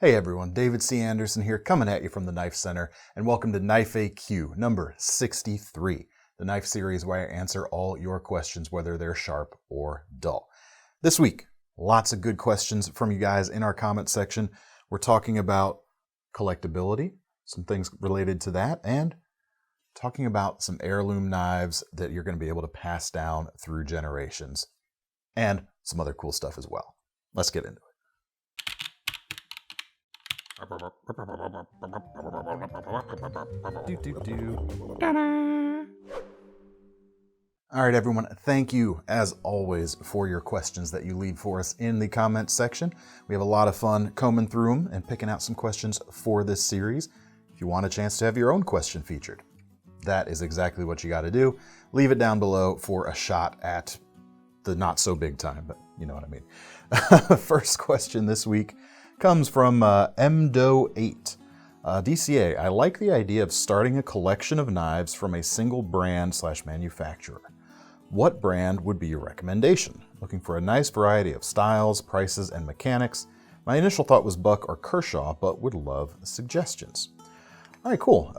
Hey everyone, David C. Anderson here, coming at you from the Knife Center, and welcome to Knife AQ number 63, the knife series where I answer all your questions, whether they're sharp or dull. This week, lots of good questions from you guys in our comment section. We're talking about collectability, some things related to that, and talking about some heirloom knives that you're going to be able to pass down through generations, and some other cool stuff as well. Let's get into it. All right, everyone, thank you, as always, for your questions that you leave for us in the comments section. We have a lot of fun combing through them and picking out some questions for this series. If you want a chance to have your own question featured, that is exactly what you got to do. Leave it down below for a shot at the not so big time, but you know what I mean. First question this week comes from MDO8. DCA, I like the idea of starting a collection of knives from a single brand / manufacturer. What brand would be your recommendation? Looking for a nice variety of styles, prices, and mechanics. My initial thought was Buck or Kershaw, but would love suggestions. All right, cool.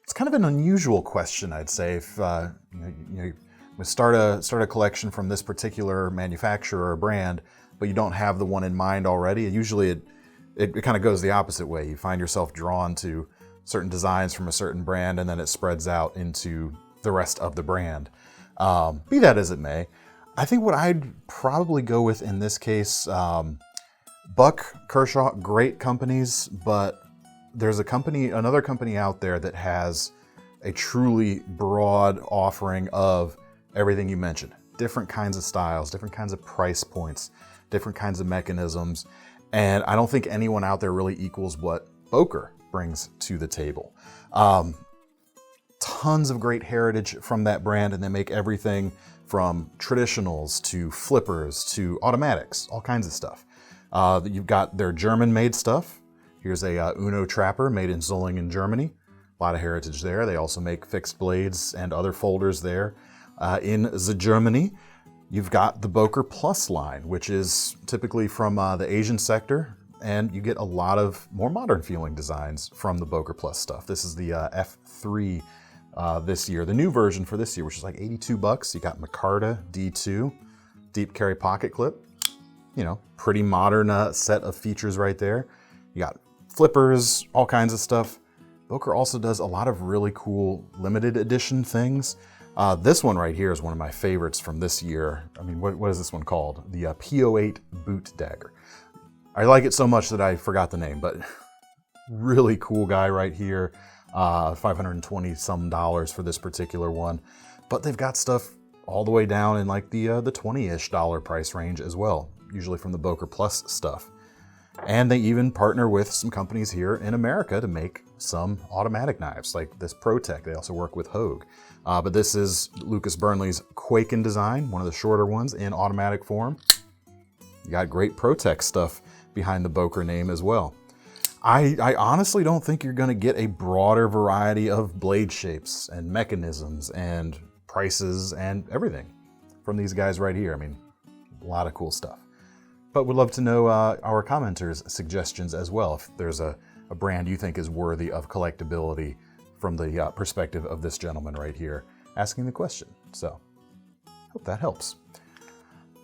It's kind of an unusual question, I'd say. If you start a collection from this particular manufacturer or brand, but you don't have the one in mind already, usually it kind of goes the opposite way. You find yourself drawn to certain designs from a certain brand, and then it spreads out into the rest of the brand. Be that as it may, I think what I'd probably go with in this case, Buck, Kershaw, great companies, but there's another company out there that has a truly broad offering of everything you mentioned. Different kinds of styles, different kinds of price points, different kinds of mechanisms, and I don't think anyone out there really equals what Boker brings to the table. Tons of great heritage from that brand, and they make everything from traditionals to flippers to automatics, all kinds of stuff. You've got their German-made stuff. Here's a Uno Trapper made in Solingen, Germany. A lot of heritage there. They also make fixed blades and other folders there in the Germany. You've got the Boker Plus line, which is typically from the Asian sector, and you get a lot of more modern feeling designs from the Boker Plus stuff. This is the F3 this year, the new version for this year, which is like $82. You got Micarta D2, deep carry pocket clip, pretty modern set of features right there. You got flippers, all kinds of stuff. Boker also does a lot of really cool limited edition things. This one right here is one of my favorites from this year. I mean, what is this one called? The P08 Boot Dagger. I like it so much that I forgot the name, but really cool guy right here. $520 some for this particular one. But they've got stuff all the way down in like the $20-ish price range as well, usually from the Boker Plus stuff. And they even partner with some companies here in America to make some automatic knives, like this ProTech. They also work with Hogue. But this is Lucas Burnley's Quaken design, one of the shorter ones in automatic form. You got great ProTech stuff behind the Boker name as well. I honestly don't think you're going to get a broader variety of blade shapes and mechanisms and prices and everything from these guys right here. I mean, a lot of cool stuff. But we'd love to know our commenters' suggestions as well, if there's a brand you think is worthy of collectability from the perspective of this gentleman right here asking the question. So, hope that helps.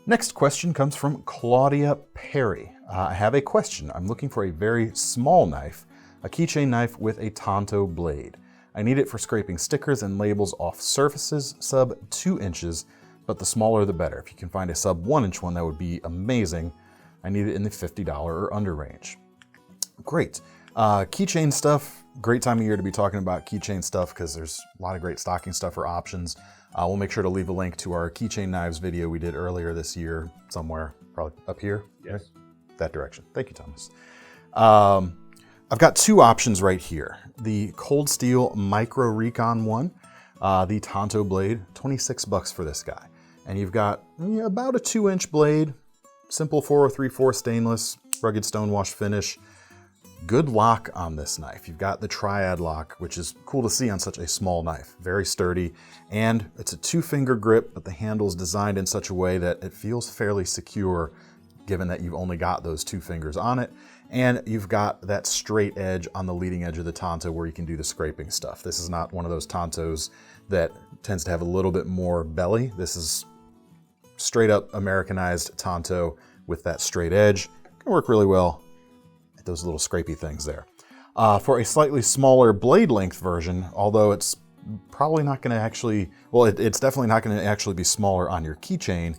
Next question comes from Claudia Perry. I have a question. I'm looking for a very small knife, a keychain knife with a Tanto blade. I need it for scraping stickers and labels off surfaces, sub 2 inches, but the smaller the better. If you can find a sub 1 inch one, that would be amazing. I need it in the $50 or under range. Great. Keychain stuff, great time of year to be talking about keychain stuff because there's a lot of great stocking stuff or options. We'll make sure to leave a link to our keychain knives video we did earlier this year somewhere, probably up here. Yes. Right? That direction. Thank you, Thomas. I've got two options right here. The Cold Steel Micro Recon one, the Tanto blade, $26 for this guy. And you've got about a 2-inch blade, simple 4034 stainless, rugged stonewash finish. Good lock on this knife. You've got the triad lock, which is cool to see on such a small knife. Very sturdy, and it's a 2-finger grip, but the handle is designed in such a way that it feels fairly secure, given that you've only got those 2 fingers on it. And you've got that straight edge on the leading edge of the Tanto where you can do the scraping stuff. This is not one of those Tantos that tends to have a little bit more belly. This is straight up Americanized Tanto with that straight edge. Can work really well at those little scrapey things there. For a slightly smaller blade length version, although it's probably not going to actually, well, it's definitely not going to actually be smaller on your keychain,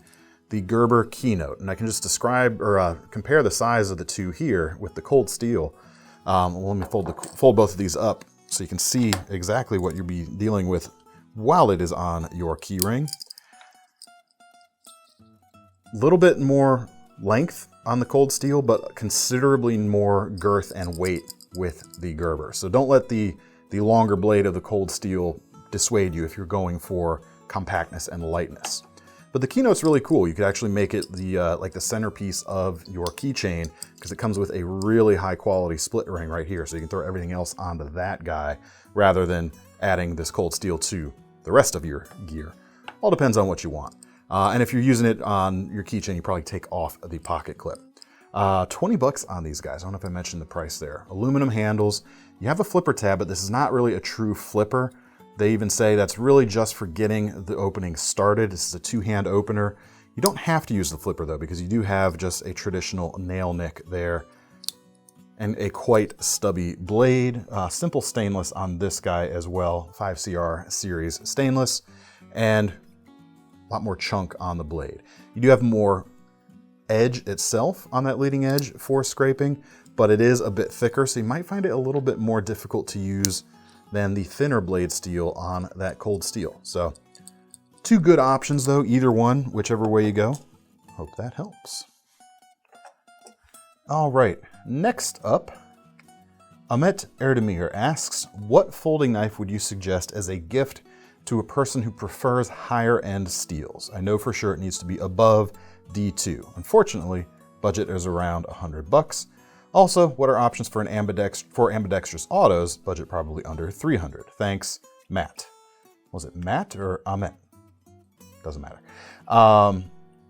the Gerber Keynote. And I can just describe or compare the size of the two here with the cold steel. Let me fold both of these up so you can see exactly what you'll be dealing with while it is on your key ring. A little bit more length on the cold steel, but considerably more girth and weight with the Gerber. So don't let the longer blade of the cold steel dissuade you if you're going for compactness and lightness. But the Keynote's really cool. You could actually make it the like the centerpiece of your keychain because it comes with a really high quality split ring right here. So you can throw everything else onto that guy rather than adding this cold steel to the rest of your gear. All depends on what you want. And if you're using it on your keychain, you probably take off the pocket clip. 20 bucks on these guys. I don't know if I mentioned the price there. Aluminum handles. You have a flipper tab, but this is not really a true flipper. They even say that's really just for getting the opening started. This is a two-hand opener. You don't have to use the flipper though, because you do have just a traditional nail nick there and a quite stubby blade. Simple stainless on this guy as well. 5CR series stainless and a lot more chunk on the blade. You do have more edge itself on that leading edge for scraping, but it is a bit thicker, so you might find it a little bit more difficult to use than the thinner blade steel on that cold steel. So two good options though, either one, whichever way you go. Hope that helps. All right, next up, Amit Erdemir asks, what folding knife would you suggest as a gift to a person who prefers higher end steels? I know for sure it needs to be above D2. Unfortunately, budget is around 100 bucks. Also, what are options for ambidextrous autos? Budget probably under 300. Thanks, Matt. Was it Matt or Amit? Doesn't matter.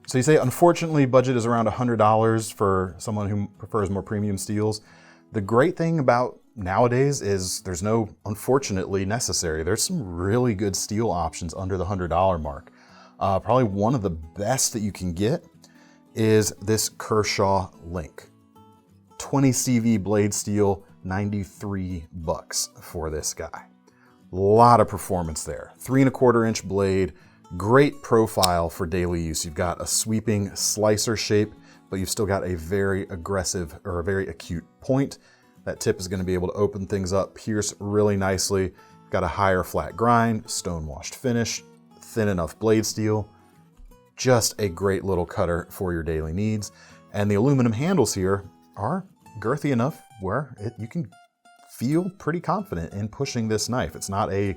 So you say, unfortunately, budget is around $100 for someone who prefers more premium steels. The great thing about nowadays is there's no unfortunately necessary. There's some really good steel options under the $100 mark. Probably one of the best that you can get is this Kershaw Link. 20 CV blade steel, 93 bucks for this guy. A lot of performance there. 3¼ inch blade, great profile for daily use. You've got a sweeping slicer shape, but you've still got a very aggressive or a very acute point. That tip is going to be able to open things up, pierce really nicely. You've got a higher flat grind, stone washed finish, thin enough blade steel. Just a great little cutter for your daily needs. And the aluminum handles here are girthy enough where you can feel pretty confident in pushing this knife. It's not a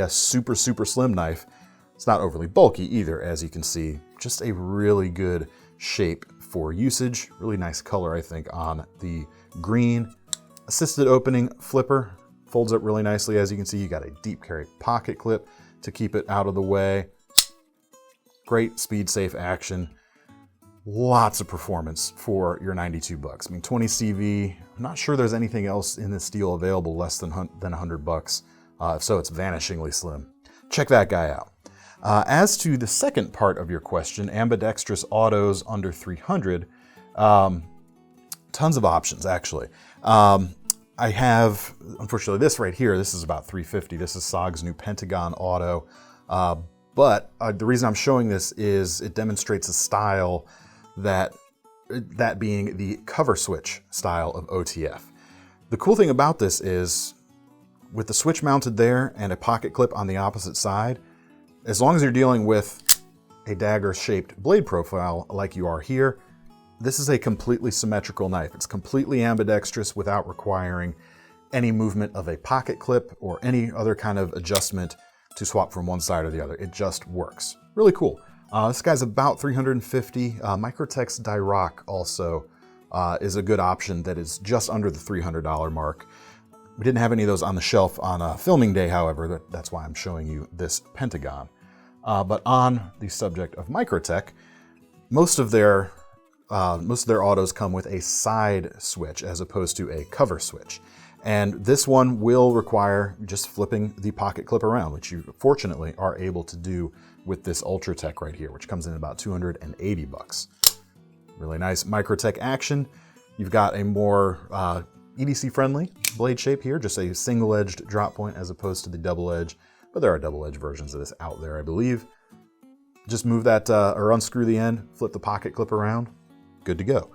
super slim knife. It's not overly bulky either, as you can see. Just a really good shape for usage. Really nice color, I think, on the green. Assisted opening flipper, folds up really nicely. As you can see, you got a deep carry pocket clip to keep it out of the way. Great speed safe action. Lots of performance for your 92 bucks. I mean, 20 CV, I'm not sure there's anything else in this steel available less than 100 bucks. If so, it's vanishingly slim. Check that guy out. As to the second part of your question, ambidextrous autos under 300, tons of options actually. I have, unfortunately, this right here, this is about 350. This is SOG's new Pentagon auto. But the reason I'm showing this is it demonstrates a style that being the cover switch style of OTF. The cool thing about this is with the switch mounted there and a pocket clip on the opposite side, as long as you're dealing with a dagger shaped blade profile like you are here, this is a completely symmetrical knife. It's completely ambidextrous without requiring any movement of a pocket clip or any other kind of adjustment to swap from one side or the other. It just works. Really cool. This guy's about 350. Microtech's Dairoc also is a good option that is just under the $300 mark. We didn't have any of those on the shelf on filming day, however. That's why I'm showing you this Pentagon. But on the subject of Microtech, most of their most of their autos come with a side switch as opposed to a cover switch. And this one will require just flipping the pocket clip around, which you fortunately are able to do with this Ultratech right here, which comes in about 280 bucks. Really nice Microtech action. You've got a more EDC friendly blade shape here, just a single edged drop point as opposed to the double edge, but there are double edge versions of this out there, I believe. Just move that or unscrew the end, flip the pocket clip around, good to go.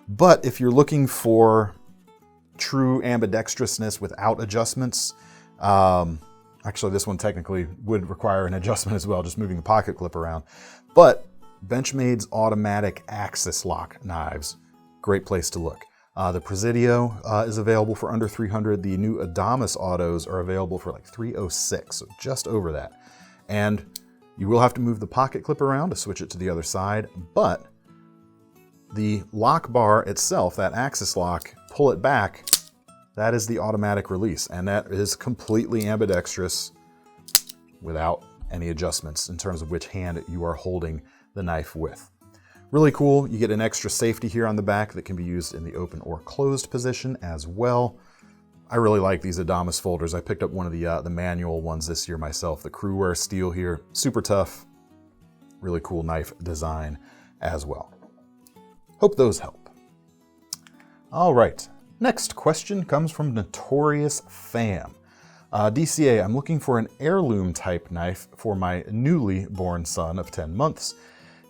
But if you're looking for true ambidextrousness without adjustments, actually this one technically would require an adjustment as well, just moving the pocket clip around. But Benchmade's automatic axis lock knives, great place to look. The Presidio is available for under $300. The new Adamas autos are available for like $306, so just over that. And you will have to move the pocket clip around to switch it to the other side, but the lock bar itself, that axis lock, pull it back, that is the automatic release, and that is completely ambidextrous without any adjustments in terms of which hand you are holding the knife with. Really cool. You get an extra safety here on the back that can be used in the open or closed position as well. I really like these Adamas folders. I picked up one of the manual ones this year myself, the Crewwear steel here. Super tough, really cool knife design as well. Hope those help. All right, next question comes from Notorious Fam. DCA, I'm looking for an heirloom type knife for my newly born son of 10 months.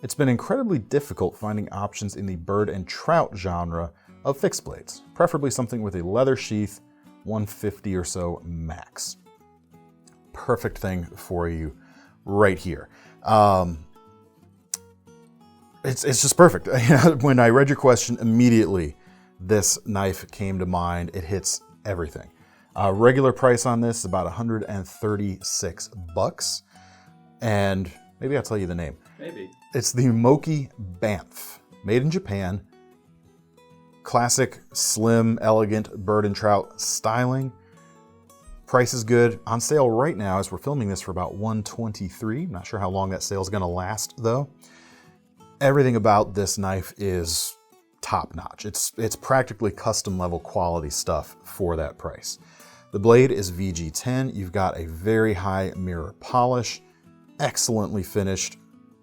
It's been incredibly difficult finding options in the bird and trout genre of fixed blades, preferably something with a leather sheath, 150 or so max. Perfect thing for you right here. It's just perfect. When I read your question, immediately this knife came to mind. It hits everything. Regular price on this is about 136 bucks. And maybe I'll tell you the name. Maybe. It's the Moki Banff, made in Japan. Classic, slim, elegant bird and trout styling. Price is good. On sale right now as we're filming this for about $123. Not sure how long that sale is going to last though. Everything about this knife is top notch. It's practically custom level quality stuff for that price. The blade is VG10. You've got a very high mirror polish, excellently finished,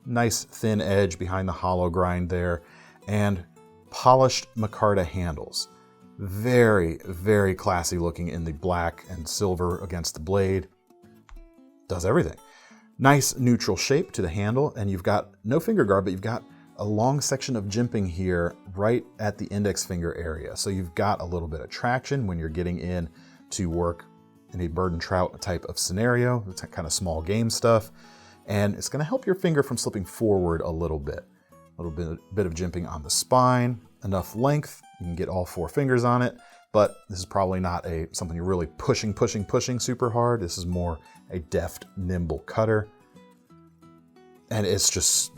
nice thin edge behind the hollow grind there, and polished micarta handles. Very, very classy looking in the black and silver against the blade. Does everything. Nice neutral shape to the handle, and you've got no finger guard, but you've got a long section of jimping here right at the index finger area. So you've got a little bit of traction when you're getting in to work in a bird and trout type of scenario. It's kind of small game stuff. And it's going to help your finger from slipping forward a little bit. A little bit of jimping on the spine, enough length. You can get all 4 fingers on it, but this is probably not something you're really pushing super hard. This is more a deft, nimble cutter. And it's just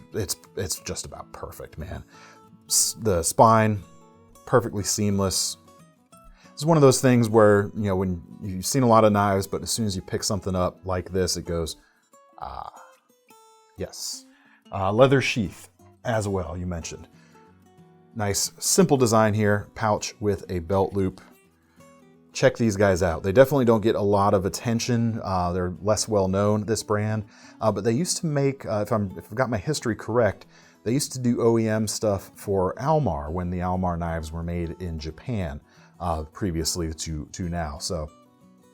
about perfect, man. The spine, perfectly seamless. It's one of those things where, when you've seen a lot of knives, but as soon as you pick something up like this, it goes, ah, yes. Leather sheath as well, you mentioned. Nice, simple design here, pouch with a belt loop. Check these guys out. They definitely don't get a lot of attention. They're less well known, this brand, but they used to make, if I've got my history correct, they used to do OEM stuff for Almar when the Almar knives were made in Japan previously to now. So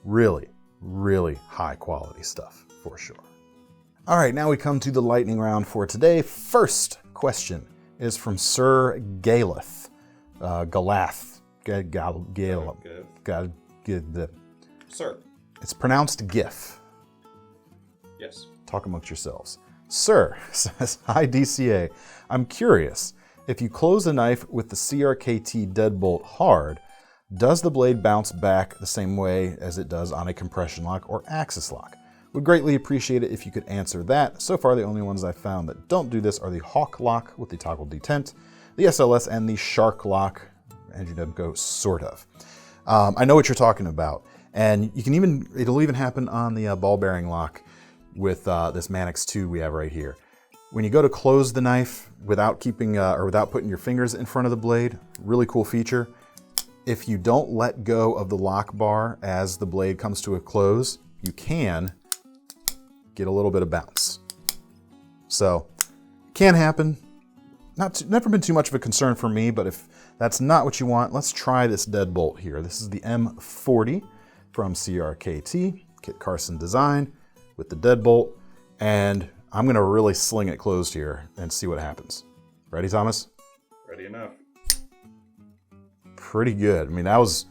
really, really high quality stuff for sure. All right, now we come to the lightning round for today. First question is from Sir Galath. Sir. It's pronounced GIF. Yes. Talk amongst yourselves. Sir says, hi DCA. I'm curious, if you close a knife with the CRKT deadbolt hard, does the blade bounce back the same way as it does on a compression lock or axis lock? Would greatly appreciate it if you could answer that. So far, the only ones I've found that don't do this are the Hawk lock with the toggle detent, the SLS, and the Shark lock, and you don't go sort of. I know what you're talking about, and it'll even happen on the ball bearing lock with this Manix 2 we have right here. When you go to close the knife without keeping or without putting your fingers in front of the blade, really cool feature. If you don't let go of the lock bar as the blade comes to a close, you can get a little bit of bounce. So, can happen. Never been too much of a concern for me, but if that's not what you want, let's try this deadbolt here. This is the M40 from CRKT, Kit Carson design with the deadbolt, and I'm gonna really sling it closed here and see what happens. Ready, Thomas? Ready enough. Pretty good. I mean, that was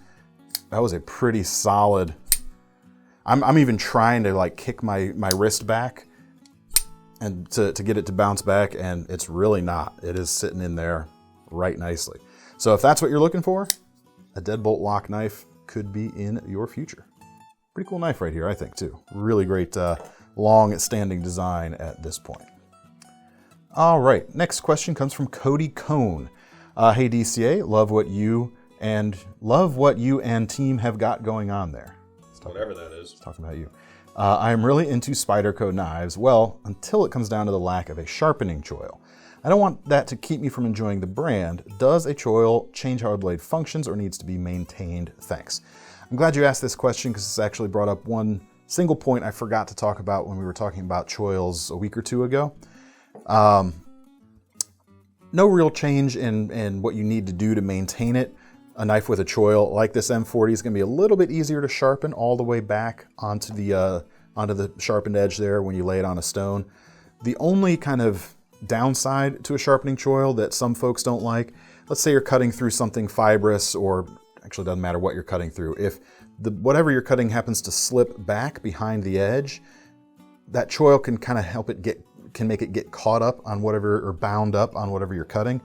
a pretty solid. I'm even trying to like kick my wrist back and to get it to bounce back, and it's really not. It is sitting in there right nicely. So if that's what you're looking for, a deadbolt lock knife could be in your future. Pretty cool knife right here, I think, too. Really great long-standing design at this point. All right, next question comes from Cody Cohn. Hey DCA, love what you and team have got going on there. Whatever that is. It's talking about you. I am really into Spyderco knives, well, until it comes down to the lack of a sharpening choil. I don't want that to keep me from enjoying the brand. Does a choil change how a blade functions or needs to be maintained? Thanks. I'm glad you asked this question because this actually brought up one single point I forgot to talk about when we were talking about choils a week or two ago. No real change in what you need to do to maintain it. A knife with a choil like this M40 is going to be a little bit easier to sharpen all the way back onto the sharpened edge there when you lay it on a stone. The only kind of downside to a sharpening choil that some folks don't like, let's say you're cutting through something fibrous, or actually doesn't matter what you're cutting through. If whatever you're cutting happens to slip back behind the edge, that choil can kind of help it make it get caught up on whatever, or bound up on whatever you're cutting.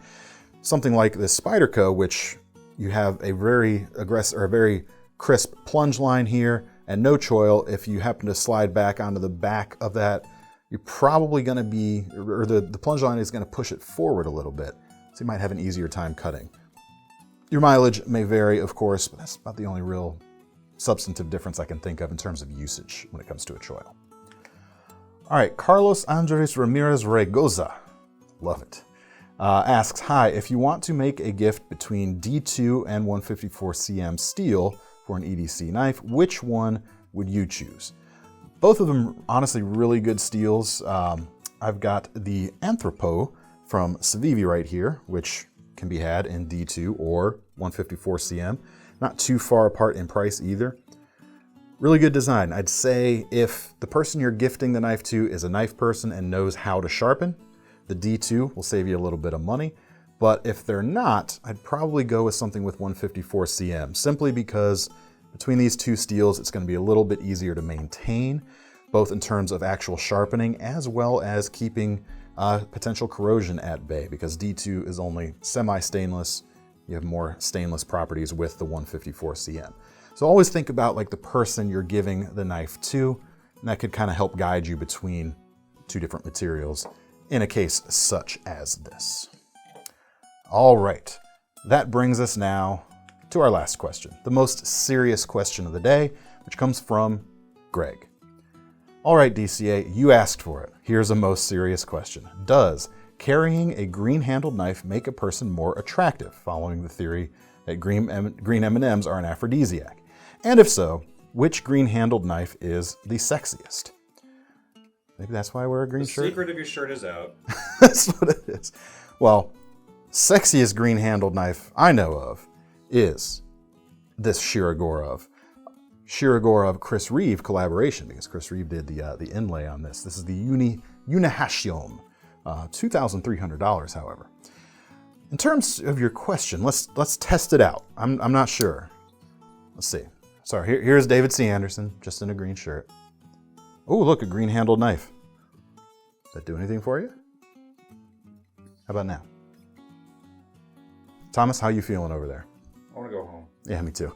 Something like this Spyderco, which you have a very aggressive or a very crisp plunge line here and no choil. If you happen to slide back onto the back of that, you're probably going to be, or the plunge line is going to push it forward a little bit. So you might have an easier time cutting. Your mileage may vary, of course, but that's about the only real substantive difference I can think of in terms of usage when it comes to a choil. All right, Carlos Andres Ramirez Regoza, love it, asks, hi, if you want to make a gift between D2 and 154 cm steel for an EDC knife, which one would you choose? Both of them, honestly, really good steels. I've got the Anthropo from Civivi right here, which can be had in D2 or 154 cm. Not too far apart in price either. Really good design. I'd say if the person you're gifting the knife to is a knife person and knows how to sharpen, the D2 will save you a little bit of money. But if they're not, I'd probably go with something with 154 cm, simply because between these two steels, it's going to be a little bit easier to maintain, both in terms of actual sharpening as well as keeping potential corrosion at bay, because D2 is only semi-stainless. You have more stainless properties with the 154 cm. So always think about like the person you're giving the knife to, and that could kind of help guide you between two different materials in a case such as this. All right, that brings us now to our last question, the most serious question of the day, which comes from Greg. All right, DCA, you asked for it. Here's a most serious question. Does carrying a green-handled knife make a person more attractive, following the theory that green M&Ms are an aphrodisiac? And if so, which green-handled knife is the sexiest? Maybe that's why I wear a green shirt? The secret of your shirt is out. That's what it is. Well, sexiest green-handled knife I know of is this Shirogorov Chris Reeve collaboration, because Chris Reeve did the inlay on this. This is the Unihashiom, $2,300, however. In terms of your question, let's test it out. I'm not sure. Let's see. Sorry, here's David C. Anderson, just in a green shirt. Oh, look, a green-handled knife. Does that do anything for you? How about now? Thomas, how you feeling over there? I want to go home. Yeah, me too.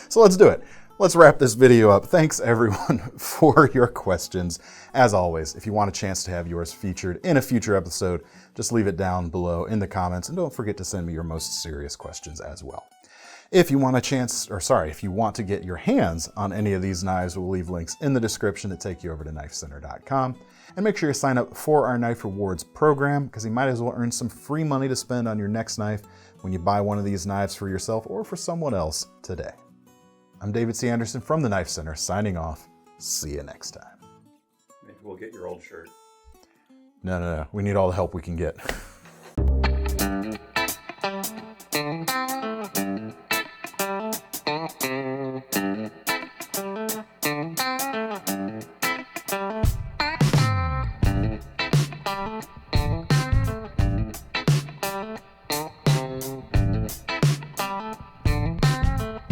So let's do it. let's wrap this video up. Thanks everyone for your questions. As always, if you want a chance to have yours featured in a future episode, just leave it down below in the comments, and don't forget to send me your most serious questions as well. If you want if you want to get your hands on any of these knives, we'll leave links in the description that take you over to KnifeCenter.com. And make sure you sign up for our Knife Rewards program, because you might as well earn some free money to spend on your next knife when you buy one of these knives for yourself or for someone else today. I'm David C. Anderson from the Knife Center, signing off. See you next time. Maybe we'll get your old shirt. No. We need all the help we can get.